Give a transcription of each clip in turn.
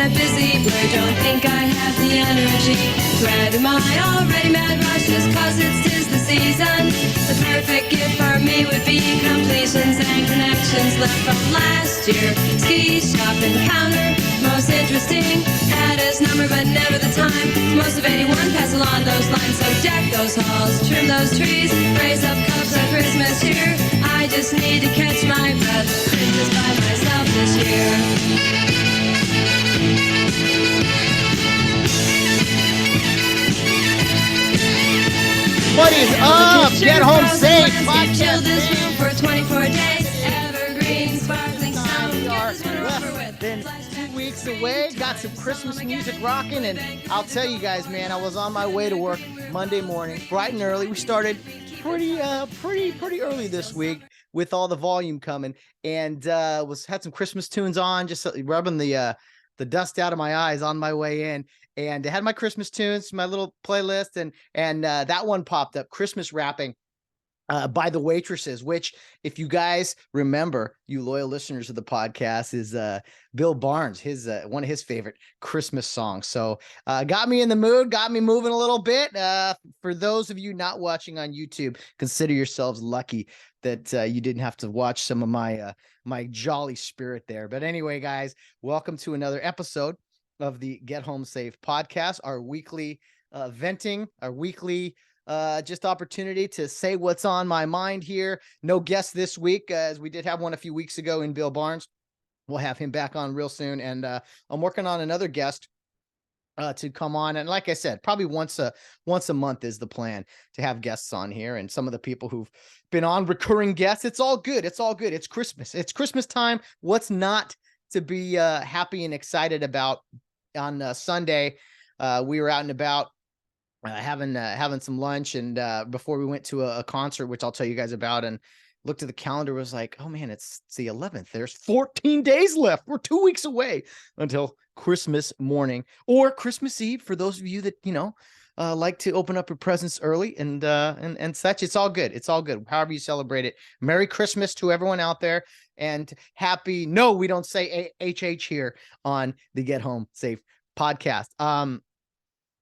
that busy blur. Don't think I have the energy. Thread my already mad rush just cause it's 'tis the season. The perfect gift for me would be completions and connections left from last year. Ski shop encounter, most interesting. Had his number but never the time. Most of 81 pass along those lines. So deck those halls, trim those trees, raise up cups of Christmas cheer. I just need to catch my breath. Christmas by myself this year. What is up? Get Home Safe Chill this room for 24 days. Evergreen, sparkling sound. We are Get this one over less with. than 2 weeks away. Got some Christmas music rocking, and I'll tell you guys, man, I was on my way to work Monday morning, bright and early. We started pretty early this week with all the volume coming, and had some Christmas tunes on, just rubbing the dust out of my eyes on my way in. And I had my Christmas tunes, my little playlist, and that one popped up, Christmas Wrapping by the Waitresses, which, if you guys remember, you loyal listeners of the podcast, is Bill Barnes, his one of his favorite Christmas songs. So got me in the mood, got me moving a little bit. For those of you not watching on YouTube, consider yourselves lucky that you didn't have to watch some of my jolly spirit there. But anyway, guys, welcome to another episode of the Get Home Safe podcast, our weekly venting, our weekly just opportunity to say what's on my mind here. No guest this week, as we did have one a few weeks ago in Bill Barnes. We'll have him back on real soon, and I'm working on another guest to come on. And like I said, probably once a month is the plan to have guests on here. And some of the people who've been on, recurring guests, it's all good. It's all good. It's Christmas. It's Christmas time. What's not to be happy and excited about? On Sunday, we were out and about having some lunch, and before we went to a concert, which I'll tell you guys about, and looked at the calendar, was like, oh man, it's the 11th. There's 14 days left. We're 2 weeks away until Christmas morning or Christmas Eve for those of you that, like to open up your presents early and such. It's all good. It's all good. However you celebrate it. Merry Christmas to everyone out there, and happy. No, we don't say HH here on the Get Home Safe podcast.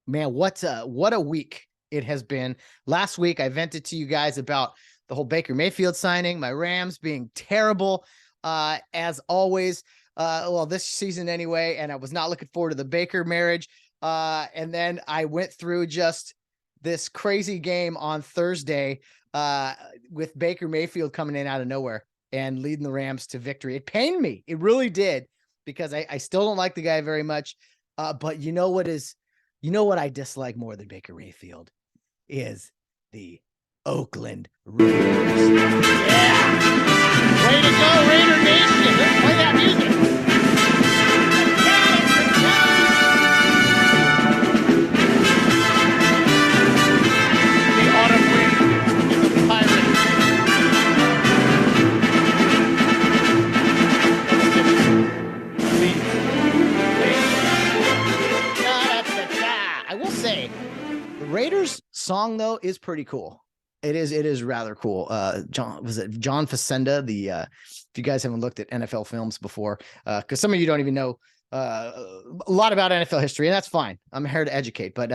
Man, what a week it has been. Last week, I vented to you guys about the whole Baker Mayfield signing, my Rams being terrible, as always. Well, this season anyway, and I was not looking forward to the Baker marriage. And then I went through just this crazy game on Thursday with Baker Mayfield coming in out of nowhere and leading the Rams to victory. It pained me. It really did, because I still don't like the guy very much. But you know what I dislike more than Baker Mayfield is the Oakland Raiders. Yeah. Way to go, Raider Nation. Let's play that music. I will say the Raiders song though is pretty cool. It is rather cool. John Facenda, if you guys haven't looked at NFL films before, because some of you don't even know a lot about NFL history, and that's fine. I'm here to educate. But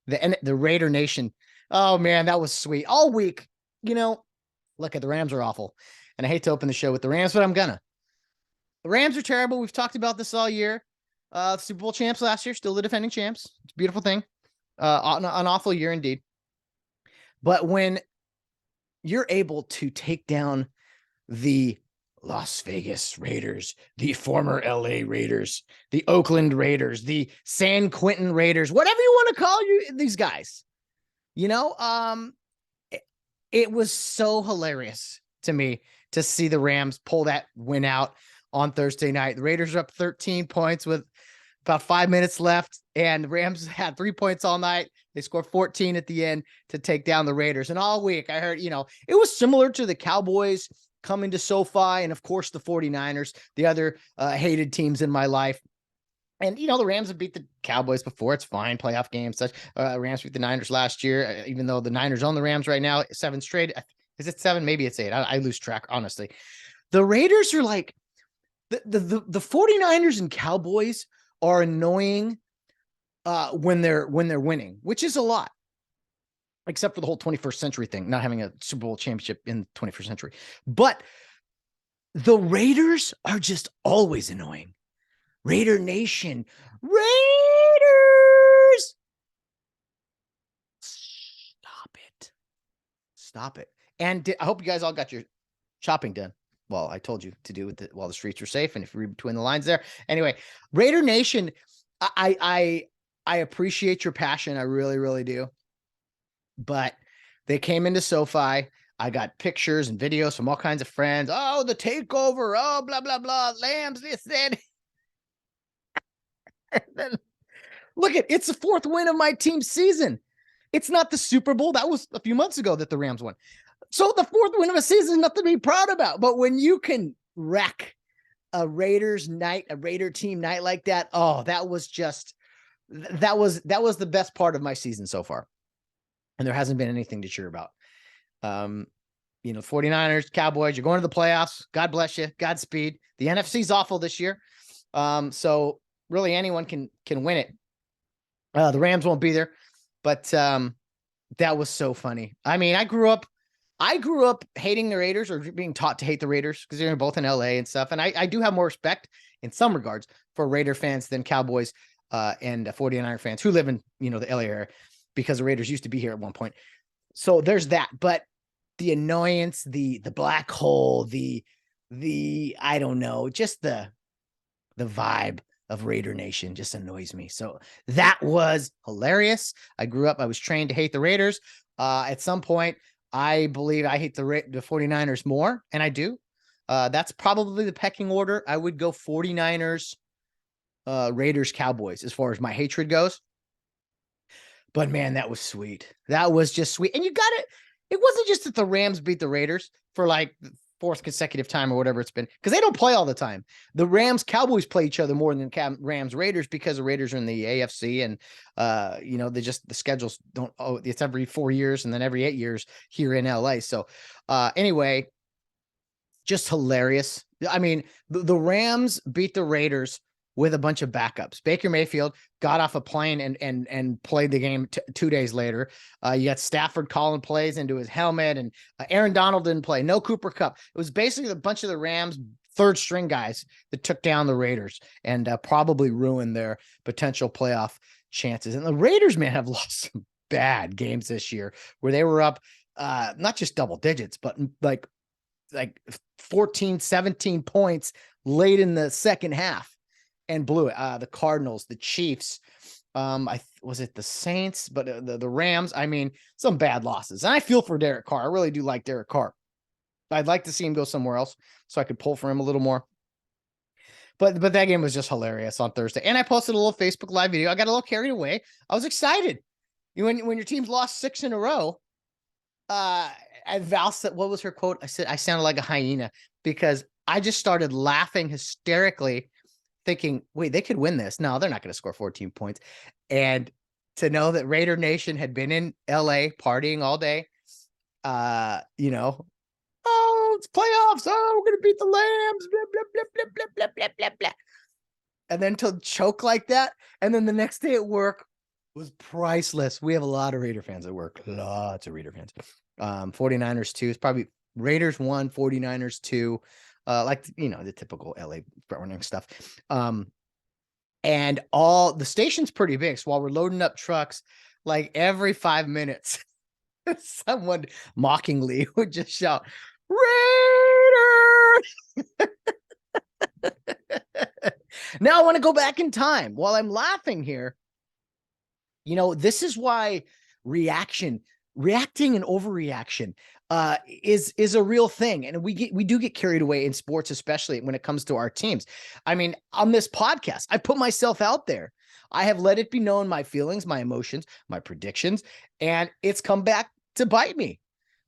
the Raider Nation, oh man, that was sweet. All week, look at the Rams are awful, and I hate to open the show with the Rams, but I'm gonna. The Rams are terrible. We've talked about this all year. Super Bowl champs last year, still the defending champs. It's a beautiful thing. An awful year indeed. But when you're able to take down the Las Vegas Raiders, the former LA Raiders, the Oakland Raiders, the San Quentin Raiders, whatever you want to call these guys, it was so hilarious to me to see the Rams pull that win out on Thursday night. The Raiders are up 13 points with about 5 minutes left, and the Rams had 3 points all night. They scored 14 at the end to take down the Raiders. And all week I heard, it was similar to the Cowboys coming to SoFi, and of course the 49ers, the other hated teams in my life. And, the Rams have beat the Cowboys before. It's fine. Playoff games, such. Rams beat the Niners last year, even though the Niners own the Rams right now, 7 straight. Is it 7? Maybe it's 8. I lose track, honestly. The Raiders are like, the 49ers and Cowboys are annoying when they're winning, which is a lot, except for the whole 21st century thing, not having a Super Bowl championship in the 21st century. But the Raiders are just always annoying. Raider Nation, Raiders! Stop it. And I hope you guys all got your shopping done. Well, I told you to do it while the streets are safe, and if you read between the lines there. Anyway, Raider Nation, I appreciate your passion. I really, really do. But they came into SoFi. I got pictures and videos from all kinds of friends. Oh, the takeover. Oh, blah, blah, blah. Lambs, this, that. And then, look it's the fourth win of my team's season. It's not the Super Bowl. That was a few months ago that the Rams won. So the fourth win of a season is nothing to be proud about. But when you can wreck a Raiders night, a Raider team night like that, oh, that was the best part of my season so far. And there hasn't been anything to cheer about. 49ers, Cowboys, you're going to the playoffs. God bless you. Godspeed. The NFC's awful this year. So really anyone can win it. The Rams won't be there, but that was so funny. I mean, I grew up hating the Raiders, or being taught to hate the Raiders, because they're both in LA and stuff. And I do have more respect in some regards for Raider fans than Cowboys and 49er fans who live in, the LA area, because the Raiders used to be here at one point. So there's that. But the annoyance, the black hole, the I don't know, just the vibe of Raider Nation just annoys me. So that was hilarious. I was trained to hate the Raiders. At some point, I believe I hate the 49ers more, and I do. That's probably the pecking order. I would go 49ers, Raiders, Cowboys as far as my hatred goes. But man, that was sweet. That was just sweet. And you got it. It wasn't just that the Rams beat the Raiders for like the fourth consecutive time or whatever it's been, because they don't play all the time. The Rams Cowboys play each other more than Rams Raiders, because the Raiders are in the AFC, and the schedules don't. Oh, it's every 4 years and then every 8 years here in LA. So anyway, just hilarious. I mean, the Rams beat the Raiders with a bunch of backups. Baker Mayfield got off a plane and played the game 2 days later. You got Stafford calling plays into his helmet, and Aaron Donald didn't play. No Cooper Kupp. It was basically a bunch of the Rams third string guys that took down the Raiders and probably ruined their potential playoff chances. And the Raiders, man, have lost some bad games this year where they were up not just double digits, but like 14, 17 points late in the second half, and blew it. The Cardinals, the Chiefs, was it the Saints, but the Rams. I mean, some bad losses. And I feel for Derek Carr. I really do like Derek Carr. I'd like to see him go somewhere else so I could pull for him a little more. But that game was just hilarious on Thursday. And I posted a little Facebook Live video. I got a little carried away. I was excited. When your team's lost 6 in a row, and Val said, what was her quote? I said, I sounded like a hyena, because I just started laughing hysterically, thinking, wait, they could win this. No, they're not going to score 14 points. And to know that Raider Nation had been in LA partying all day, oh, it's playoffs. Oh, we're going to beat the Lambs. Blah, blah, blah, blah, blah, blah, blah, blah, blah. And then to choke like that. And then the next day at work was priceless. We have a lot of Raider fans at work. Lots of Raider fans. 49ers 2. It's probably Raiders 1, 49ers 2. The typical LA running stuff. And all the station's pretty big. So while we're loading up trucks, like every 5 minutes, someone mockingly would just shout, Raiders! Now I want to go back in time while I'm laughing here. This is why reacting and overreaction is a real thing. And we do get carried away in sports, especially when it comes to our teams. I mean, on this podcast, I put myself out there. I have let it be known my feelings, my emotions, my predictions, and it's come back to bite me.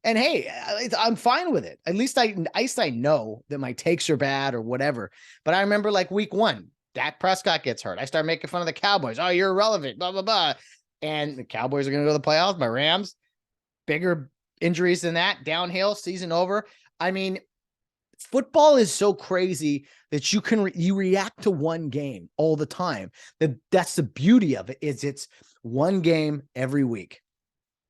And hey, I'm fine with it. At least I know that my takes are bad or whatever. But I remember like week 1, Dak Prescott gets hurt. I start making fun of the Cowboys. Oh, you're irrelevant, blah, blah, blah. And the Cowboys are going to go to the playoffs. My Rams, bigger injuries than that, downhill, season over. I mean, football is so crazy that you react to one game all the time. That's the beauty of it, is it's one game every week.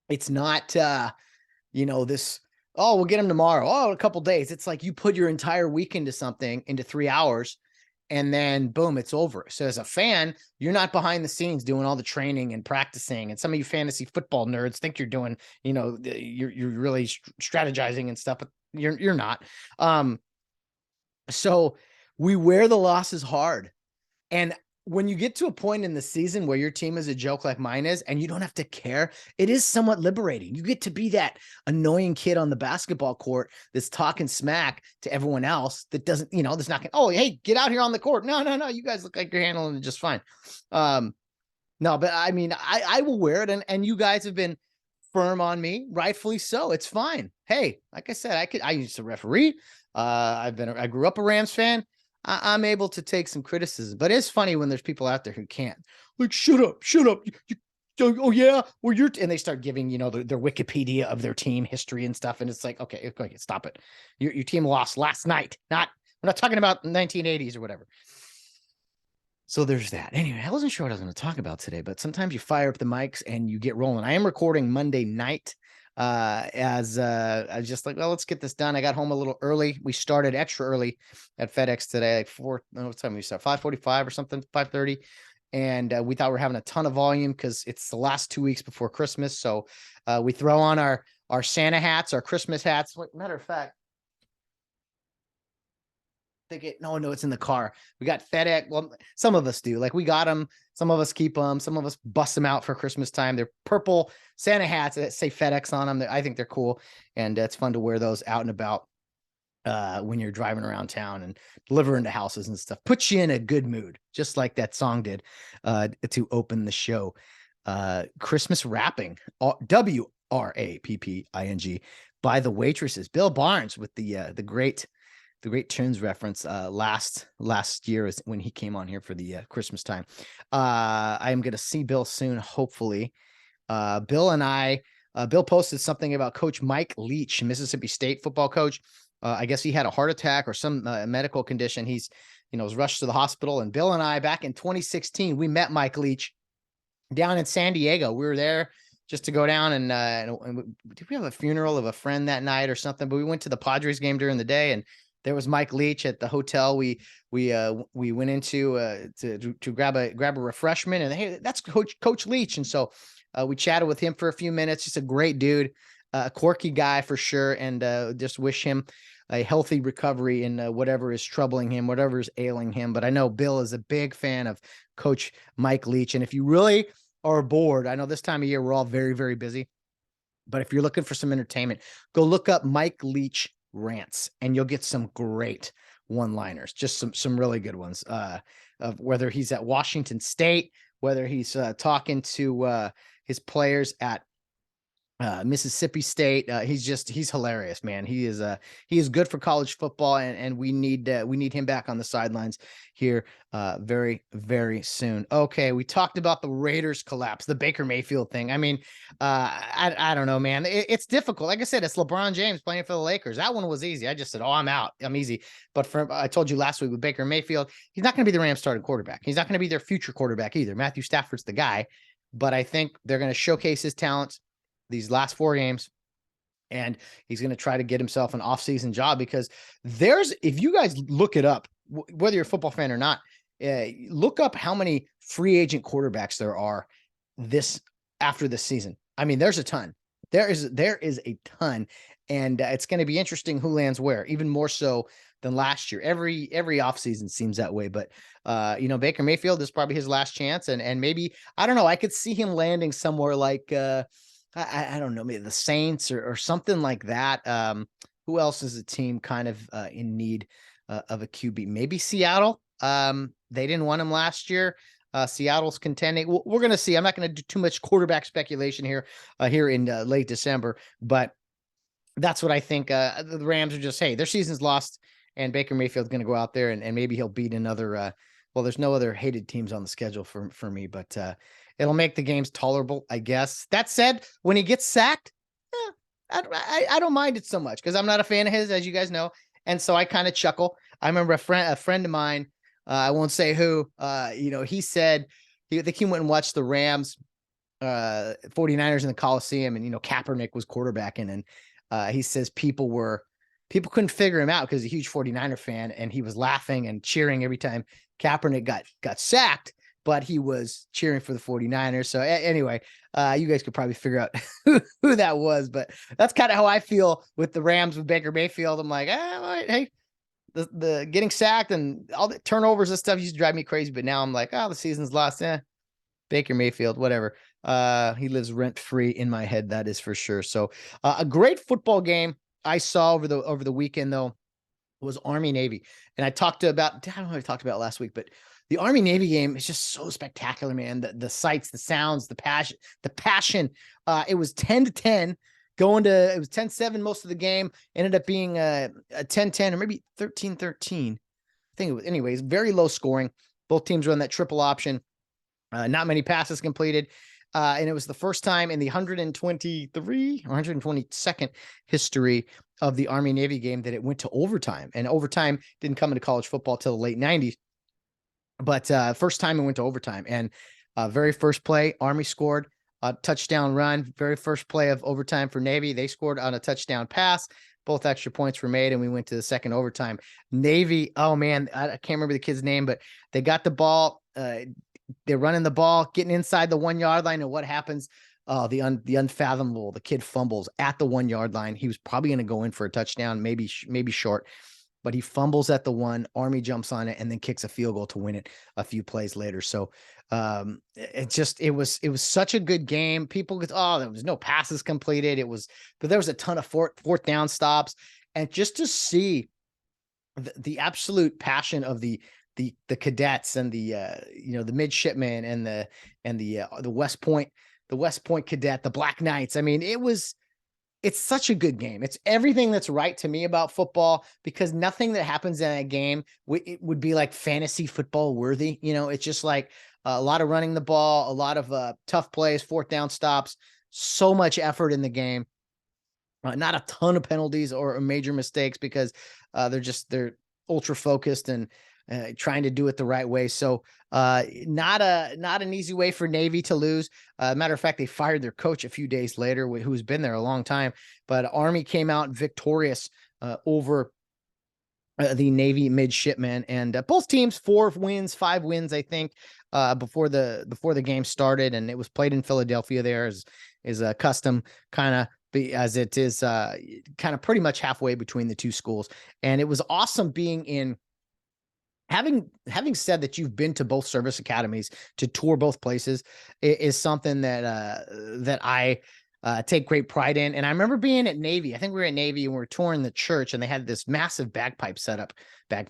It's not, this, oh, we'll get him tomorrow. Oh, a couple days. It's like you put your entire week into something, into 3 hours, and then boom, it's over. So as a fan, you're not behind the scenes doing all the training and practicing. And some of you fantasy football nerds think you're doing, you're really strategizing and stuff, but you're not. So we wear the losses hard. And when you get to a point in the season where your team is a joke like mine is, and you don't have to care, it is somewhat liberating. You get to be that annoying kid on the basketball court that's talking smack to everyone else that doesn't, that's not, oh, hey, get out here on the court. No, you guys look like you're handling it just fine. No, but I mean, I will wear it, and you guys have been firm on me, rightfully so. It's fine. Hey, like I said, I used to referee. I grew up a Rams fan. I'm able to take some criticism, but it's funny when there's people out there who can't. Like, shut up. Oh yeah, well and they start giving their Wikipedia of their team history and stuff, and it's like, okay, stop it. Your team lost last night. We're not talking about 1980s or whatever. So there's that. Anyway, I wasn't sure what I was going to talk about today, but sometimes you fire up the mics and you get rolling. I am recording Monday night. I was just like, well, let's get this done. I got home a little early. We started extra early at FedEx today, like what time we start? 5:45 or something, 5:30. And we thought we were having a ton of volume because it's the last 2 weeks before Christmas. So we throw on our Santa hats, our Christmas hats. Matter of fact, no, it's in the car. We got FedEx. Well, some of us do. Like, we got them. Some of us keep them. Some of us bust them out for Christmas time. They're purple Santa hats that say FedEx on them. I think they're cool, and it's fun to wear those out and about when you're driving around town and delivering to houses and stuff. Puts you in a good mood, just like that song did to open the show. Christmas Wrapping, WRAPPING, by the Waitresses. Bill Barnes with the great tunes reference last year is when he came on here for the Christmas time. I am going to see Bill soon, hopefully. Bill posted something about Coach Mike Leach, Mississippi State football coach. I guess he had a heart attack or some medical condition. He's, was rushed to the hospital. And Bill and I, back in 2016, we met Mike Leach down in San Diego. We were there just to go down and did we have a funeral of a friend that night or something? But we went to the Padres game during the day, and there was Mike Leach at the hotel we went into to grab a refreshment, and hey, that's Coach Leach. And so we chatted with him for a few minutes. Just a great dude, a quirky guy for sure, and just wish him a healthy recovery in whatever is troubling him, whatever is ailing him. But I know Bill is a big fan of Coach Mike Leach, and if you really are bored, I know this time of year we're all very, very busy, but if you're looking for some entertainment, go look up Mike Leach rants, and you'll get some great one-liners, just some really good ones, of whether he's at Washington State, whether he's talking to his players at Mississippi State. He's hilarious, man. He is good for college football, and we need him back on the sidelines here very, very soon. Okay, we talked about the Raiders collapse, the Baker Mayfield thing. I mean, I don't know, man. It's difficult. Like I said, it's LeBron James playing for the Lakers. That one was easy. I just said, oh, I'm out. I'm easy. But I told you last week with Baker Mayfield, he's not going to be the Rams starting quarterback. He's not going to be their future quarterback either. Matthew Stafford's the guy, but I think they're going to showcase his talents these last 4 games, and he's going to try to get himself an off-season job, because if you guys look it up, whether you're a football fan or not, look up how many free agent quarterbacks there are after this season. I mean, there's a ton. There is a ton, and it's going to be interesting who lands where, even more so than last year. Every offseason seems that way, but Baker Mayfield is probably his last chance, and maybe, I don't know, I could see him landing somewhere like I don't know, maybe the Saints or something like that. Who else is a team kind of in need of a QB? Maybe Seattle. They didn't want him last year. Seattle's contending. We're going to see. I'm not going to do too much quarterback speculation here in late December, but that's what I think. The Rams are just, hey, their season's lost, and Baker Mayfield's going to go out there and maybe he'll beat another. Well, there's no other hated teams on the schedule for me, but it'll make the games tolerable, I guess. That said, when he gets sacked, I don't mind it so much, because I'm not a fan of his, as you guys know, And so I kind of chuckle. I remember a friend of mine, I won't say who, he said I think he went and watched the Rams 49ers in the Coliseum, and Kaepernick was quarterbacking, and he says people couldn't figure him out because he's a huge 49er fan, and he was laughing and cheering every time Kaepernick got sacked, but he was cheering for the 49ers. So anyway, you guys could probably figure out who that was, but that's kind of how I feel with the Rams with Baker Mayfield. I'm like, hey, the getting sacked and all the turnovers and stuff used to drive me crazy, but now I'm like, the season's lost. Baker Mayfield, whatever. He lives rent free in my head. That is for sure. So a great football game I saw over the weekend though was Army Navy. And I don't know if I talked about it last week, but the Army Navy game is just so spectacular, man. The sights, the sounds, the passion. It was 10-10 it was 10-7 most of the game, ended up being a 10-10 or maybe 13-13. I think it was, anyways, very low scoring. Both teams run that triple option. Not many passes completed. And it was the first time in the 123 or 122nd history of the Army Navy game that it went to overtime. And overtime didn't come into college football till the late 90s. But first time it went to overtime. And very first play, Army scored a touchdown run. Very first play of overtime for Navy, they scored on a touchdown pass. Both extra points were made, and we went to the second overtime. Navy, oh man, I can't remember the kid's name, but they got the ball. They're running the ball, getting inside the 1 yard line, and what happens? The unfathomable. The kid fumbles at the 1 yard line. He was probably going to go in for a touchdown, maybe short, but he fumbles at the 1. Army jumps on it and then kicks a field goal to win it a few plays later. So it was such a good game. People get, there was no passes completed. But there was a ton of fourth down stops, and just to see the absolute passion of the cadets and the midshipmen and the West Point cadet, the Black Knights. I mean, it's such a good game. It's everything that's right to me about football, because nothing that happens in that game it would be like fantasy football worthy. It's just like a lot of running the ball, a lot of tough plays, fourth down stops, so much effort in the game. Not a ton of penalties or major mistakes, because they're ultra focused and trying to do it the right way. So not an easy way for Navy to lose. Matter of fact, they fired their coach a few days later, who's been there a long time. But Army came out victorious over the Navy midshipmen, and both teams 5 wins, I think, before the game started, and it was played in Philadelphia. There is a custom, kind of, as it is kind of pretty much halfway between the two schools. And it was awesome being in. Having said that you've been to both service academies, to tour both places is something that I take great pride in. And I remember being at Navy. I think we were at Navy and we were touring the church, and they had this massive organ pipe setup. And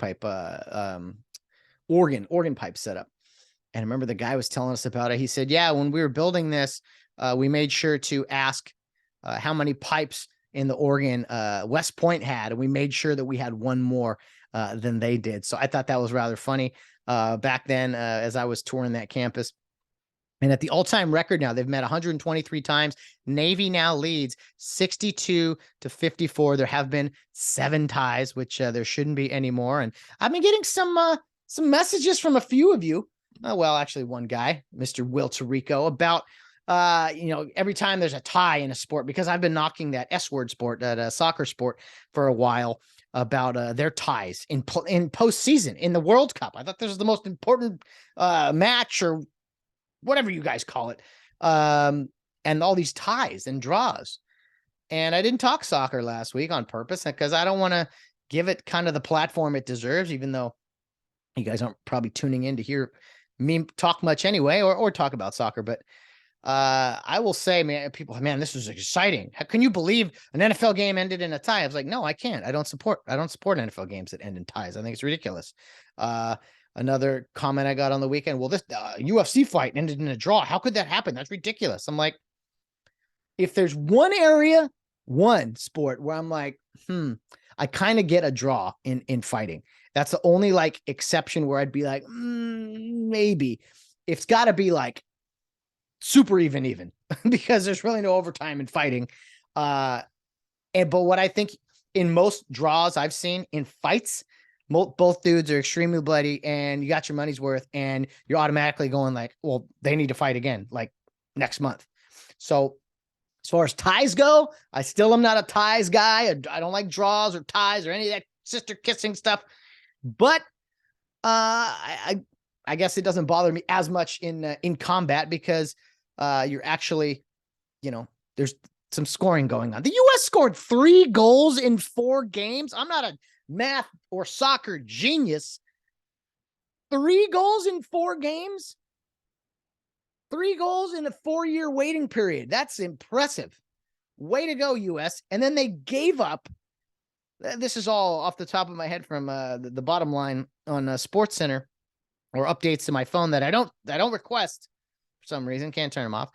I remember the guy was telling us about it. He said, yeah, when we were building this, we made sure to ask how many pipes in the organ West Point had, and we made sure that we had one more than they did. So I thought that was rather funny back then as I was touring that campus. And at the all-time record now, they've met 123 times. Navy now leads 62-54. There have been 7 ties, which there shouldn't be anymore. And I've been getting some messages from a few of you. Well, actually one guy, Mr. Will Tarico, about every time there's a tie in a sport, because I've been knocking that S-word sport, that soccer sport, for a while, about their ties in postseason in the World Cup. I thought this was the most important match, or whatever you guys call it, and all these ties and draws. And I didn't talk soccer last week on purpose, because I don't want to give it kind of the platform it deserves, even though you guys aren't probably tuning in to hear me talk much anyway, or talk about soccer. But I will say, man, this was exciting. How can you believe an NFL game ended in a tie? I was like, no, I can't. I don't support NFL games that end in ties. I think it's ridiculous. Another comment I got on the weekend, well, this UFC fight ended in a draw. How could that happen? That's ridiculous. I'm like, if there's one sport where I'm like, I kind of get a draw in fighting. That's the only like exception where I'd be like, maybe. It's got to be like super even, because there's really no overtime in fighting. But what I think in most draws I've seen in fights, both dudes are extremely bloody and you got your money's worth and you're automatically going like, well, they need to fight again, like next month. So as far as ties go, I still am not a ties guy. I don't like draws or ties or any of that sister kissing stuff. But I guess it doesn't bother me as much in combat because you're actually, there's some scoring going on. The U.S. scored 3 goals in 4 games. I'm not a math or soccer genius. 3 goals in 4 games? 3 goals in a 4-year waiting period. That's impressive. Way to go, U.S. And then they gave up. This is all off the top of my head from the bottom line on Sports Center or updates to my phone that I don't request for some reason. Can't turn them off.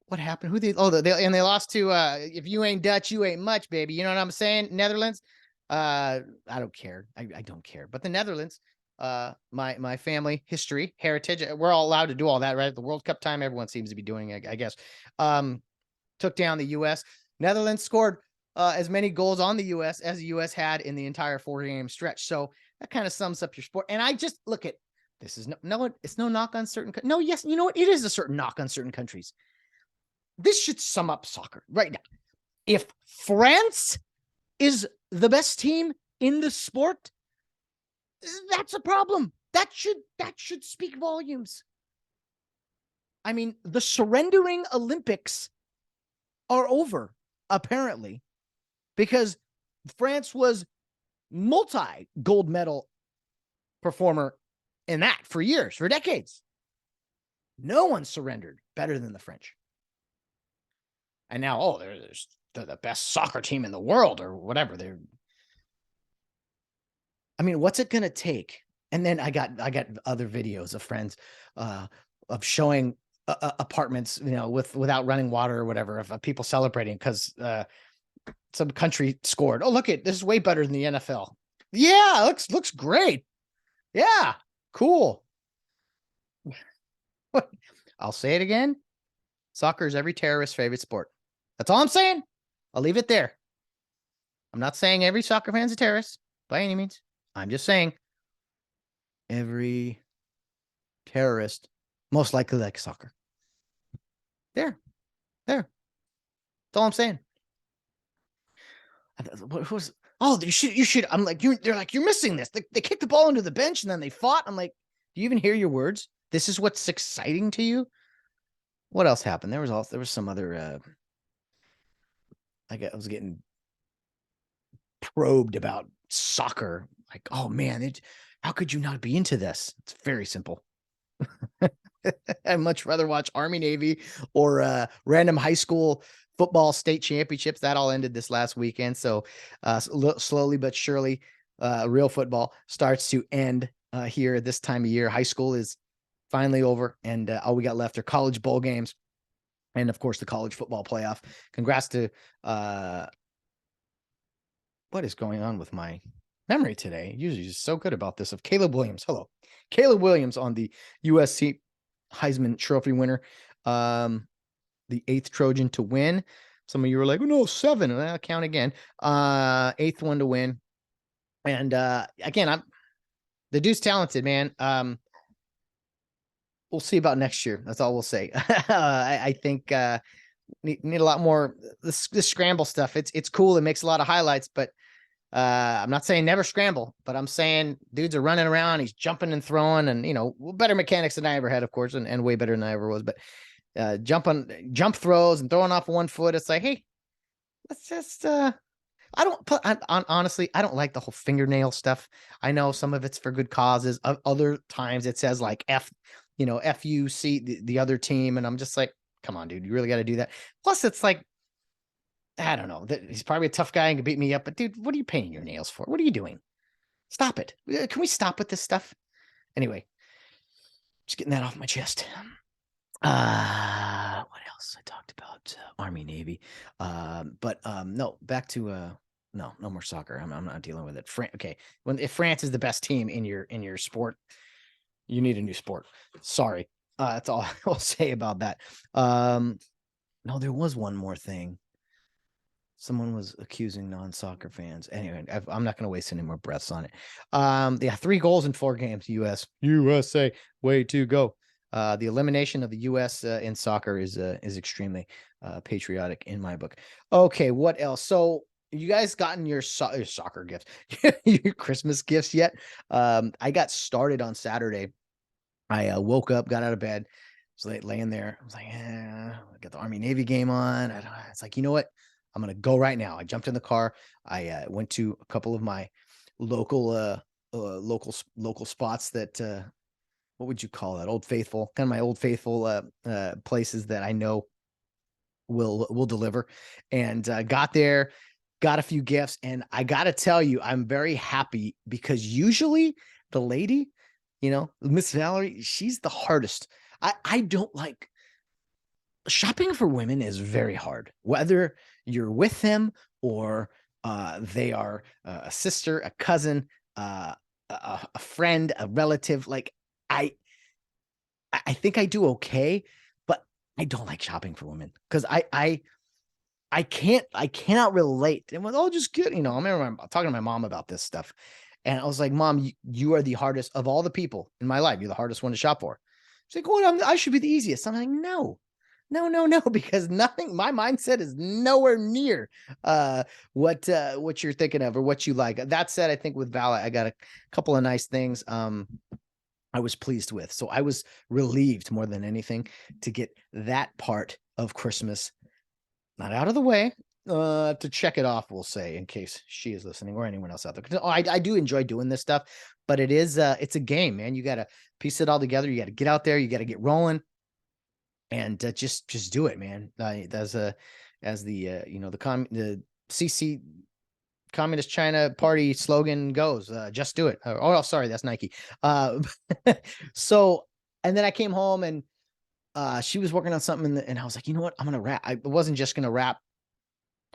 What happened? They lost to if you ain't Dutch, you ain't much, baby. You know what I'm saying? Netherlands. I don't care. I don't care. But the Netherlands, my family history, heritage, we're all allowed to do all that, right? At the World Cup time, everyone seems to be doing it, I guess. Took down the US. Netherlands scored as many goals on the US as the US had in the entire 4-game stretch. So that kind of sums up your sport. And I just look at this is it's no knock on certain. No, yes, you know what? It is a certain knock on certain countries. This should sum up soccer right now. If France is the best team in the sport, that's a problem. That should speak volumes. I mean, the surrendering Olympics are over, apparently, because France was multi-gold medal performer in that for years, for decades. No one surrendered better than the French. And now, they're the best soccer team in the world or whatever. What's it going to take? And then I got other videos of friends of showing apartments, without running water or whatever, of people celebrating because some country scored. Oh, look this is way better than the NFL. Yeah, looks great. Yeah, cool. I'll say it again. Soccer is every terrorist's favorite sport. That's all I'm saying. I'll leave it there. I'm not saying every soccer fan's a terrorist by any means. I'm just saying every terrorist most likely likes soccer. There. That's all I'm saying. You should. I'm like, they're like, you're missing this. They kicked the ball into the bench and then they fought. I'm like, do you even hear your words? This is what's exciting to you? What else happened? There was some other I was getting probed about soccer. Like, oh man, how could you not be into this? It's very simple. I'd much rather watch Army Navy or random high school football state championships. That all ended this last weekend. So slowly but surely, real football starts to end here this time of year. High school is finally over, and all we got left are college bowl games. And of course, the college football playoff. Congrats to what is going on with my memory today? Usually just so good about this. Of Caleb Williams. Hello. Caleb Williams on the USC Heisman Trophy winner. The 8th Trojan to win. Some of you were like, oh, no, 7. I'll count again. 8th one to win. And again, the dude's talented, man. We'll see about next year. That's all we'll say. I think need a lot more this scramble stuff. It's cool. It makes a lot of highlights, but I'm not saying never scramble, but I'm saying dudes are running around. He's jumping and throwing, and better mechanics than I ever had, of course, and way better than I ever was. But jump throws and throwing off 1 foot. It's like, hey, let's just. Honestly, I don't like the whole fingernail stuff. I know some of it's for good causes. Other times it says like FUC the other team, and I'm just like, come on, dude, you really got to do that. Plus, it's like, I don't know. He's probably a tough guy and can beat me up, but dude, what are you painting your nails for? What are you doing? Stop it. Can we stop with this stuff? Anyway, just getting that off my chest. What else? I talked about Army, Navy. No, back to no more soccer. I'm not dealing with it. Okay. If France is the best team in your sport, you need a new sport. Sorry. That's all I'll say about that. No, there was one more thing. Someone was accusing non-soccer fans. Anyway, I'm not going to waste any more breaths on it. Yeah, 3 goals in 4 games. USA, way to go. The elimination of the U.S. In soccer is extremely patriotic in my book. Okay, what else? So you guys gotten your soccer gifts, your Christmas gifts yet? I got started on Saturday. I woke up, got out of bed, was laying there. I was like, I got the Army Navy game on. It's like, you know what? I'm gonna go right now. I jumped in the car. I went to a couple of my local local spots that what would you call that? Old Faithful, kind of my Old Faithful places that I know will deliver. And got there, got a few gifts, and I gotta tell you, I'm very happy because usually the lady, Miss Valerie, she's the hardest. I don't like shopping for women is very hard, whether you're with them or they are a sister, a cousin, a friend, a relative. Like I think I do okay, but I don't like shopping for women because I cannot relate. And with just get, I remember talking to my mom about this stuff, and I was like, Mom, you are the hardest of all the people in my life. You're the hardest one to shop for. She's like, well, I should be the easiest. I'm like, no, because nothing, my mindset is nowhere near what you're thinking of or what you like. That said, I think with Val, I got a couple of nice things I was pleased with. So I was relieved more than anything to get that part of Christmas not out of the way, to check it off, we'll say, in case she is listening or anyone else out there. I do enjoy doing this stuff, but it's a game, man. You got to piece it all together. You got to get out there. You got to get rolling. And just do it, man. As the the CC Communist China Party slogan goes, just do it. Sorry, that's Nike. So, and then I came home and she was working on something, and I was like, you know what, I'm gonna wrap. I wasn't just gonna wrap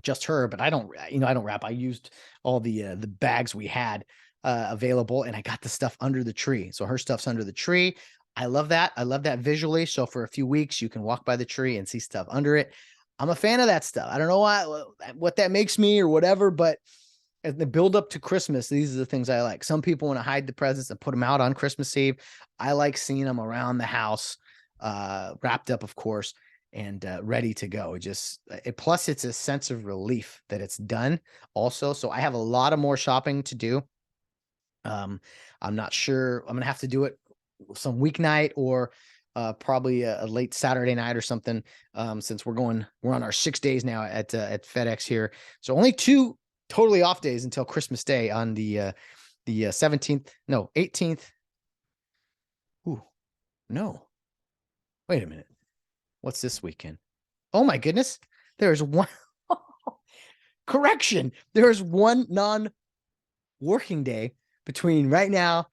just her, but I don't wrap. I used all the bags we had available, and I got the stuff under the tree. So her stuff's under the tree. I love that. I love that visually. So for a few weeks, you can walk by the tree and see stuff under it. I'm a fan of that stuff. I don't know what that makes me or whatever, but as the build up to Christmas, these are the things I like. Some people want to hide the presents and put them out on Christmas Eve. I like seeing them around the house, wrapped up, of course, and ready to go. Plus it's a sense of relief that it's done also. So I have a lot of more shopping to do. I'm not sure. I'm going to have to do it some weeknight or probably a late Saturday night or something. Since we're on our 6 days now at FedEx here. So only 2 totally off days until Christmas Day on the 17th. No, 18th. Ooh, no. Wait a minute. What's this weekend? Oh my goodness. There's one correction. There's one non-working day between right now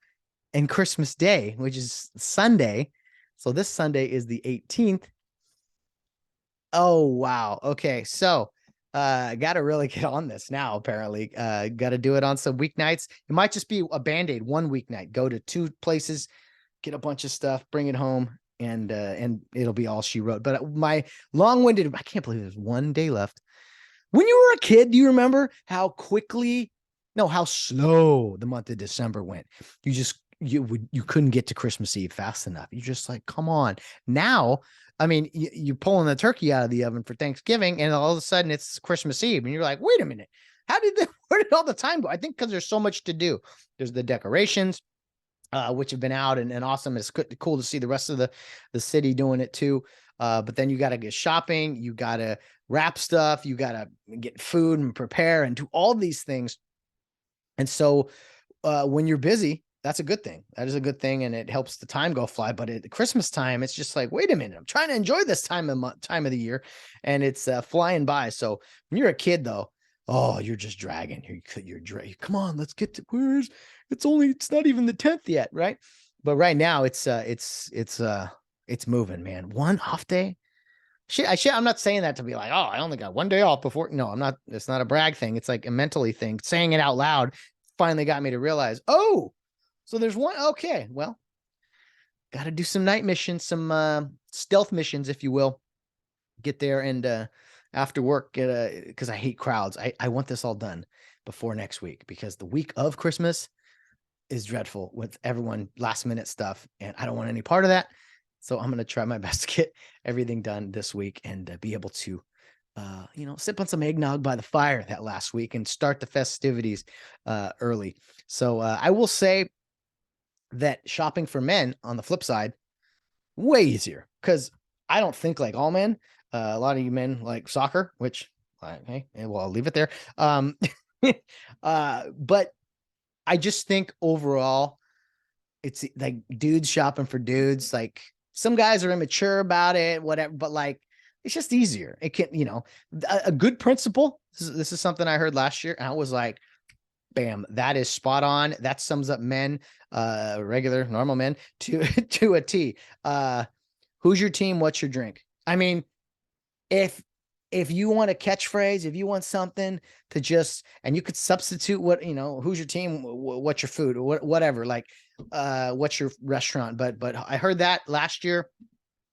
and Christmas Day, which is Sunday. So this Sunday is the 18th. Oh, wow. Okay. So, got to really get on this now, apparently. Got to do it on some weeknights. It might just be a Band-Aid one weeknight. Go to 2 places, get a bunch of stuff, bring it home, and it'll be all she wrote. But my long-winded, I can't believe there's 1 day left. When you were a kid, do you remember how slow the month of December went? You couldn't get to Christmas Eve fast enough. You're just like, come on. Now, I mean, you're pulling the turkey out of the oven for Thanksgiving, and all of a sudden it's Christmas Eve, and you're like, wait a minute, where did all the time go? I think because there's so much to do. There's the decorations, which have been out and awesome. It's cool to see the rest of the city doing it too. But then you got to get shopping, you got to wrap stuff, you got to get food and prepare and do all these things. And so when you're busy, that's a good thing. That is a good thing. And it helps the time go fly. But at Christmas time, it's just like, wait a minute, I'm trying to enjoy this time of the year, and it's flying by. So when you're a kid though, oh, you're just dragging. You're dragging. Come on, let's get to it's not even the 10th yet. Right. But right now it's moving, man. 1 off day. I'm not saying that to be like, oh, I only got 1 day off before. No, I'm not. It's not a brag thing. It's like a mentally thing. Saying it out loud finally got me to realize, oh, so there's one. Okay, well, got to do some night missions, some stealth missions, if you will. Get there and after work because I hate crowds. I want this all done before next week, because the week of Christmas is dreadful with everyone last minute stuff, and I don't want any part of that. So I'm going to try my best to get everything done this week and be able to, sip on some eggnog by the fire that last week and start the festivities early. So I will say that shopping for men, on the flip side, way easier, because I don't think like all men. A lot of you men like soccer, which, hey, well, I'll leave it there. But I just think overall, it's like dudes shopping for dudes. Like, some guys are immature about it, whatever, but like, it's just easier. It can, a good principle. This is something I heard last year, and I was like, bam, that is spot on. That sums up men, regular, normal men to a T. Who's your team? What's your drink? I mean, if you want a catchphrase, if you want something to just, and you could substitute who's your team, what's your food, whatever, like, what's your restaurant? But I heard that last year.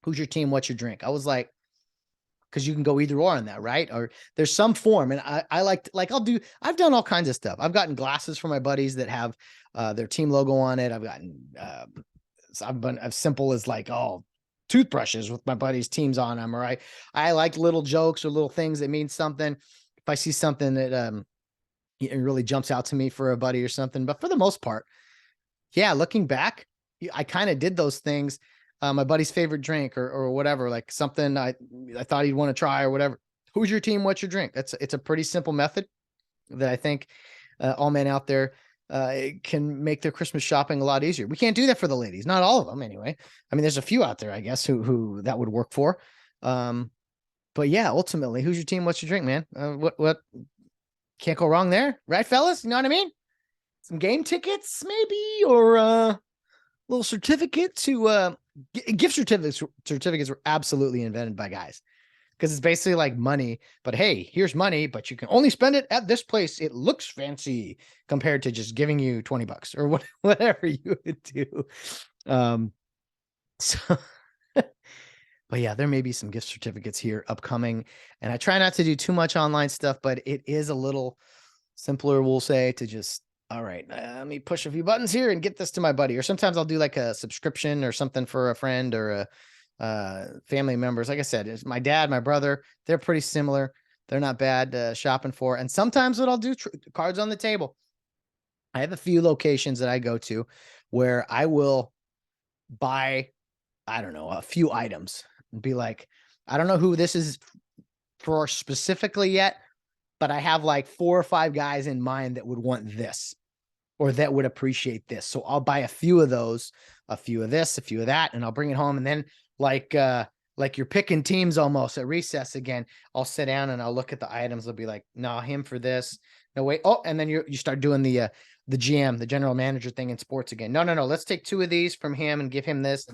Who's your team? What's your drink? I was like, because you can go either or on that, right? Or there's some form. And I I've done all kinds of stuff. I've gotten glasses for my buddies that have their team logo on it. I've gotten, I've been as simple as like, toothbrushes with my buddies' teams on them. Or I like little jokes or little things that mean something. If I see something that it really jumps out to me for a buddy or something. But for the most part, yeah, looking back, I kind of did those things. My buddy's favorite drink or whatever, like something I thought he'd want to try or whatever. Who's your team? What's your drink? It's a pretty simple method that I think all men out there can make their Christmas shopping a lot easier. We can't do that for the ladies, not all of them anyway. I mean, there's a few out there, I guess, who that would work for. But yeah, ultimately, who's your team? What's your drink, man? What can't go wrong there, right, fellas? You know what I mean? Some game tickets, maybe, or little certificate to gift certificates were absolutely invented by guys, because it's basically like money, but hey, here's money, but you can only spend it at this place. It looks fancy compared to just giving you $20 or whatever you would do. So but yeah, there may be some gift certificates here upcoming, and I try not to do too much online stuff, but it is a little simpler, we'll say, to just, all right, let me push a few buttons here and get this to my buddy. Or sometimes I'll do like a subscription or something for a friend or family members. Like I said, it's my dad, my brother. They're pretty similar. They're not bad shopping for. And sometimes what I'll do, cards on the table. I have a few locations that I go to where I will buy, I don't know, a few items and be like, I don't know who this is for specifically yet, but I have like 4 or 5 guys in mind that would want this, or that would appreciate this. So I'll buy a few of those, a few of this, a few of that, and I'll bring it home. And then like you're picking teams almost at recess again, I'll sit down and I'll look at the items. I'll be like, no, him for this. No, wait. Oh, and then you start doing the GM, the general manager thing in sports again. No. Let's take 2 of these from him and give him this.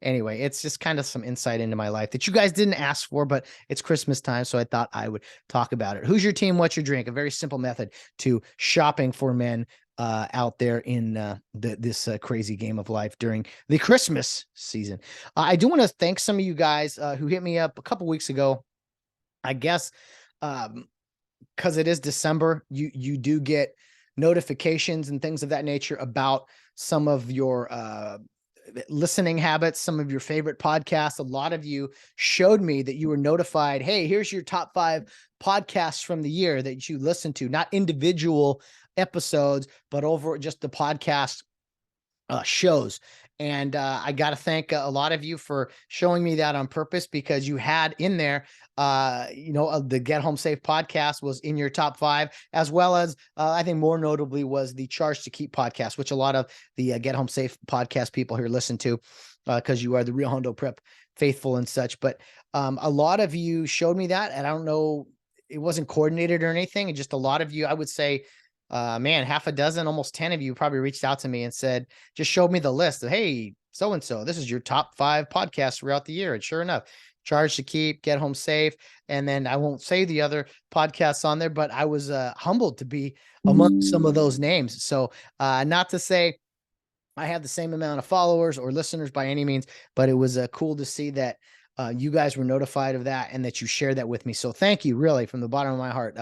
Anyway, it's just kind of some insight into my life that you guys didn't ask for, but it's Christmas time, so I thought I would talk about it. Who's your team? What's your drink? A very simple method to shopping for men out there in this crazy game of life during the Christmas season. I do want to thank some of you guys who hit me up a couple weeks ago. I guess because it is December, you do get notifications and things of that nature about some of your listening habits, some of your favorite podcasts. A lot of you showed me that you were notified, hey, here's your top 5 podcasts from the year that you listen to, not individual episodes, but over just the podcast shows. And I got to thank a lot of you for showing me that on purpose, because you had in there, the Get Home Safe podcast was in your top 5, as well as I think more notably was the Charge to Keep podcast, which a lot of the Get Home Safe podcast people here listen to, because you are the Real Hondo Prep faithful and such. But a lot of you showed me that, and I don't know, it wasn't coordinated or anything. And just a lot of you, I would say, man, half a dozen, almost 10 of you probably reached out to me and said, just showed me the list of, hey, so-and-so, this is your top 5 podcasts throughout the year. And sure enough, Charge to Keep, Get Home Safe. And then I won't say the other podcasts on there, but I was humbled to be among some of those names. So not to say I have the same amount of followers or listeners by any means, but it was cool to see that you guys were notified of that and that you shared that with me. So thank you, really, from the bottom of my heart.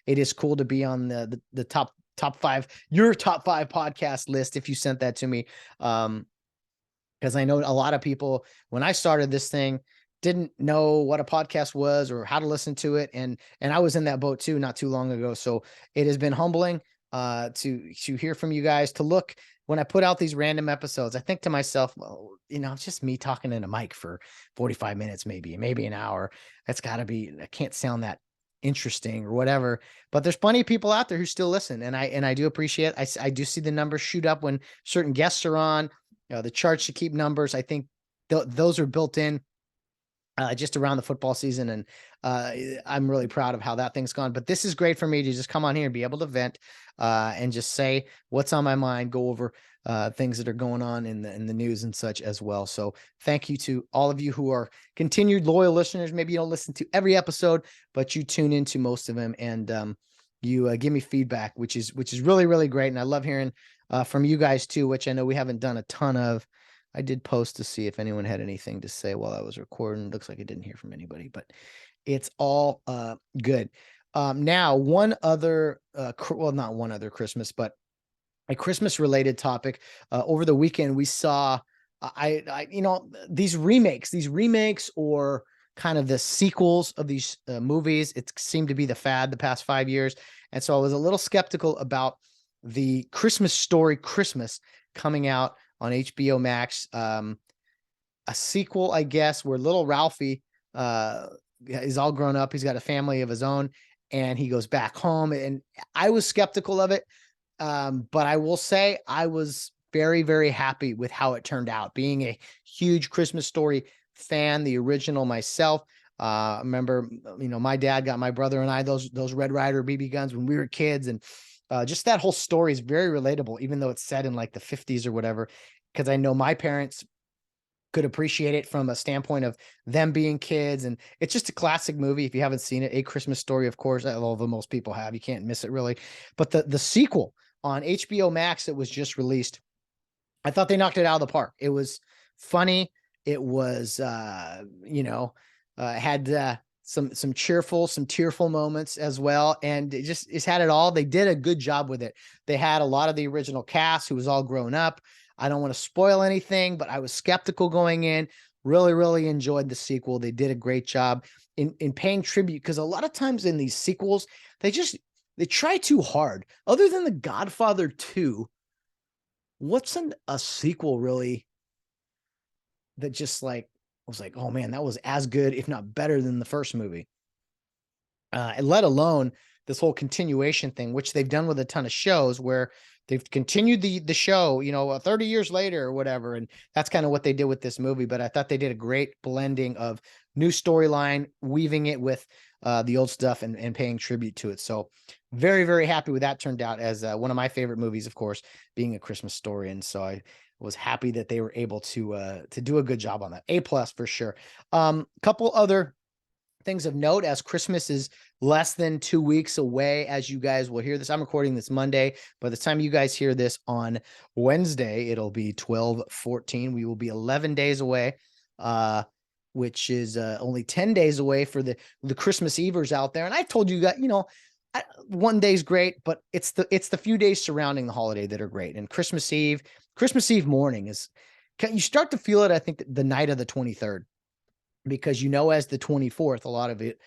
It is cool to be on the top five, your top five podcast list if you sent that to me. Because I know a lot of people, when I started this thing, didn't know what a podcast was or how to listen to it. And I was in that boat too, not too long ago. So it has been humbling to hear from you guys, to look when I put out these random episodes. I think to myself, well, it's just me talking in a mic for 45 minutes, maybe an hour. That's gotta be, I can't sound that interesting or whatever, but there's plenty of people out there who still listen. And I do appreciate it. I do see the numbers shoot up when certain guests are on. The charts to keep numbers. I think those are built in just around the football season. And I'm really proud of how that thing's gone. But this is great for me to just come on here and be able to vent and just say what's on my mind, go over things that are going on in the news and such as well. So thank you to all of you who are continued loyal listeners. Maybe you don't listen to every episode, but you tune into most of them, and you give me feedback, which is really, really great. And I love hearing from you guys too, which I know we haven't done a ton of. I did post to see if anyone had anything to say while I was recording. Looks like I didn't hear from anybody, but it's all good. Now, one other, not one other Christmas, but a Christmas related topic. Over the weekend, we saw, these remakes or kind of the sequels of these movies. It seemed to be the fad the past 5 years. And so I was a little skeptical about the Christmas Story Christmas coming out on HBO Max. A sequel, I guess, where little Ralphie is all grown up. He's got a family of his own, and he goes back home. And I was skeptical of it. But I will say I was very, very happy with how it turned out. Being a huge Christmas Story fan, the original myself, I remember, my dad got my brother and I those Red Ryder BB guns when we were kids. And just that whole story is very relatable, even though it's set in like the 50s or whatever, because I know my parents could appreciate it from a standpoint of them being kids. And it's just a classic movie. If you haven't seen it, A Christmas Story, of course, although most people have, you can't miss it really. But the sequel on HBO Max that was just released, I thought they knocked it out of the park. It was funny. It was, had some cheerful, some tearful moments as well. And it's had it all. They did a good job with it. They had a lot of the original cast who was all grown up. I don't want to spoil anything, but I was skeptical going in. Really, really enjoyed the sequel. They did a great job in paying tribute, because a lot of times in these sequels, they try too hard. Other than The Godfather 2, what's a sequel really that just was like, oh man, that was as good, if not better than the first movie. And let alone this whole continuation thing, which they've done with a ton of shows where they've continued the show, 30 years later or whatever. And that's kind of what they did with this movie. But I thought they did a great blending of new storyline, weaving it with the old stuff and paying tribute to it. So very, very happy with that. Turned out as one of my favorite movies, of course, being A Christmas Story. And so I was happy that they were able to do a good job on that. A+ for sure. Couple other things of note, as Christmas is less than 2 weeks away, as you guys will hear this. I'm recording this Monday. By the time you guys hear this on Wednesday, it'll be 12/14. We will be 11 days away, which is only 10 days away for the Christmas Evers out there. And I've told you that, one day's great, but it's the few days surrounding the holiday that are great. And Christmas Eve morning you start to feel it, I think, the night of the 23rd. Because as the 24th, a lot of it,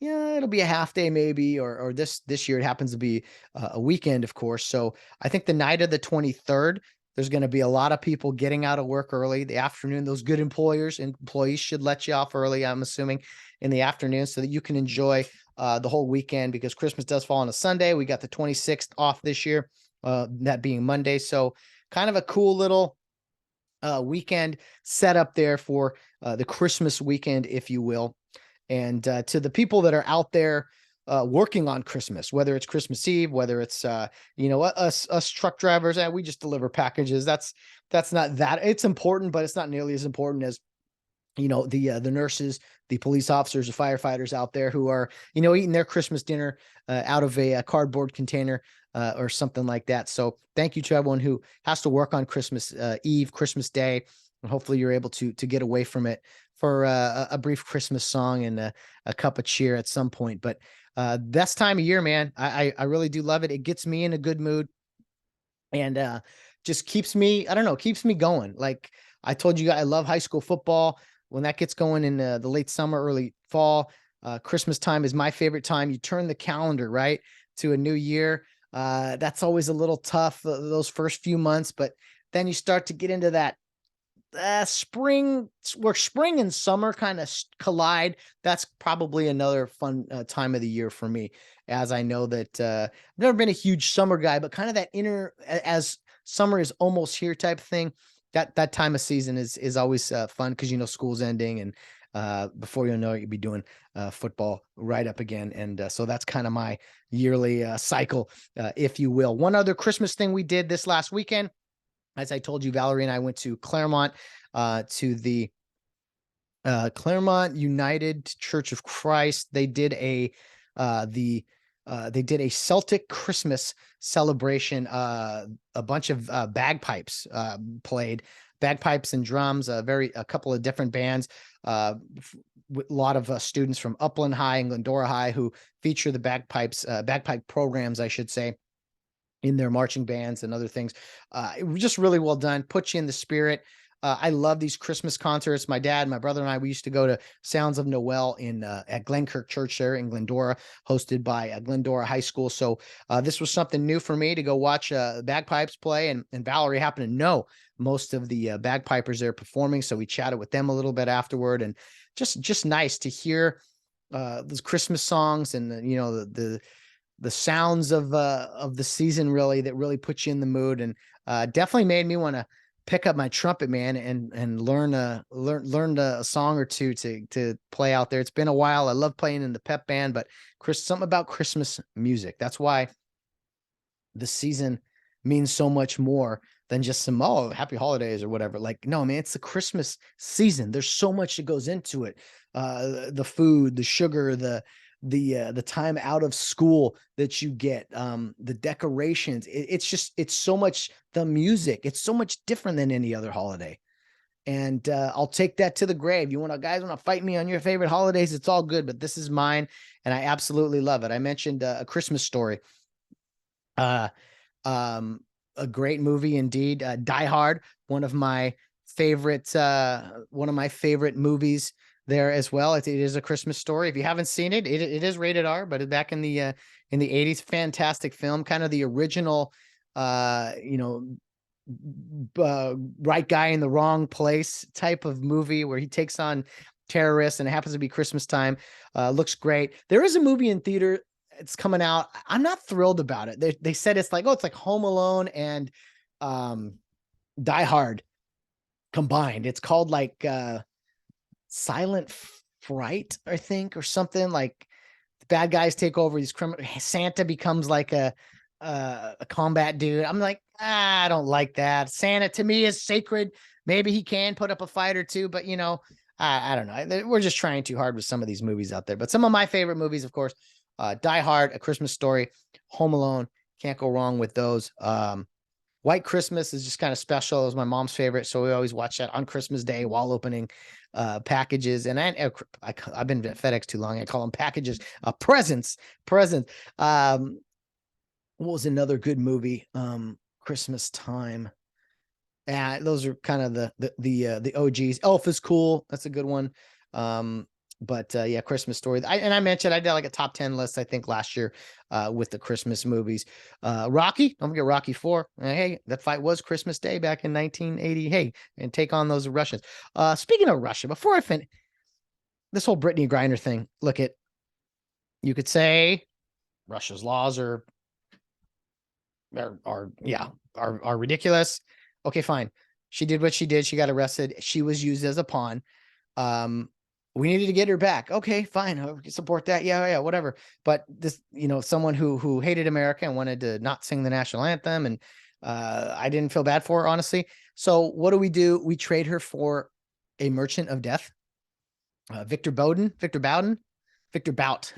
it'll be a half day maybe, or this year it happens to be a weekend, of course. So I think the night of the 23rd, there's going to be a lot of people getting out of work early. The afternoon, those good employees should let you off early, I'm assuming, in the afternoon, so that you can enjoy the whole weekend, because Christmas does fall on a Sunday. We got the 26th off this year, that being Monday. So kind of a cool little weekend set up there for the Christmas weekend, if you will. And to the people that are out there working on Christmas, whether it's Christmas Eve, whether it's us truck drivers, and we just deliver packages. That's not that, it's important, but it's not nearly as important as the nurses, the police officers, the firefighters out there who are eating their Christmas dinner out of a cardboard container or something like that. So thank you to everyone who has to work on Christmas Eve, Christmas Day, and hopefully you're able to get away from it for a brief Christmas song and a cup of cheer at some point. But best time of year, man. I really do love it. It gets me in a good mood and just keeps me, I don't know, keeps me going. Like I told you, I love high school football. When that gets going in the late summer, early fall, Christmas time is my favorite time. You turn the calendar, right, to a new year. That's always a little tough, those first few months, but then you start to get into that spring, where spring and summer kind of collide. That's probably another fun time of the year for me, as I know that I've never been a huge summer guy, but kind of that as summer is almost here type of thing. That time of season is always fun because school's ending, and before you know it, you'll be doing football right up again. And so that's kind of my yearly cycle, if you will. One other Christmas thing we did this last weekend, as I told you, Valerie and I went to Claremont, to the Claremont United Church of Christ. They did a Celtic Christmas celebration. A bunch of bagpipes played, bagpipes and drums. A couple of different bands. With a lot of students from Upland High and Glendora High who feature the bagpipe programs, I should say, in their marching bands and other things. It was just really well done. Put you in the spirit. I love these Christmas concerts. My dad, my brother, and I, we used to go to Sounds of Noel at Glenkirk Church there in Glendora, hosted by Glendora High School. So this was something new for me to go watch bagpipes play, and Valerie happened to know most of the bagpipers there performing, so we chatted with them a little bit afterward, and just nice to hear those Christmas songs and the sounds of the season, really, that really put you in the mood, and definitely made me want to pick up my trumpet, man, and learn a song or two to play out there. It's been a while. I love playing in the pep band, but something about Christmas music. That's why the season means so much more than just some happy holidays or whatever. Like, no, man, it's the Christmas season. There's so much that goes into it. The food, the sugar, the time out of school that you get, the decorations. It's so much, the music, it's so much different than any other holiday. And I'll take that to the grave. You guys want to fight me on your favorite holidays, it's all good, but this is mine, and I absolutely love it. I mentioned A Christmas Story. A great movie indeed. Die Hard, one of my favorite movies there as well. It is A Christmas Story. If you haven't seen it, it is rated R, but back in the 80s, fantastic film, kind of the original, right guy in the wrong place type of movie where he takes on terrorists, and it happens to be Christmas time. Looks great. There is a movie in theater. It's coming out. I'm not thrilled about it. They said it's like Home Alone and Die Hard combined. It's called like Silent Fright, I think, or something. Like the bad guys take over these criminal. Santa becomes like a combat dude. I'm like, I don't like that. Santa to me is sacred. Maybe he can put up a fight or two, but I don't know. We're just trying too hard with some of these movies out there. But some of my favorite movies, of course, Die Hard, A Christmas Story, Home Alone. Can't go wrong with those. White Christmas is just kind of special. It was my mom's favorite, so we always watch that on Christmas Day while opening packages. And I've been at FedEx too long. I call them packages, presents. What was another good movie? Christmas time. Yeah, those are kind of the OGs. Elf is cool. That's a good one. But yeah, Christmas Story. I mentioned I did like a top 10 list, I think, last year with the Christmas movies. Rocky, don't forget Rocky 4. Hey, that fight was Christmas Day back in 1980. Hey, and take on those Russians. Speaking of Russia, before I finish this whole Brittney Griner thing, you could say Russia's laws are ridiculous. Okay, fine. She did what she did. She got arrested. She was used as a pawn. We needed to get her back. Okay, fine. I support that. Yeah, whatever. But this, someone who hated America and wanted to not sing the national anthem, and I didn't feel bad for her, honestly. So what do? We trade her for a merchant of death, Victor Bout,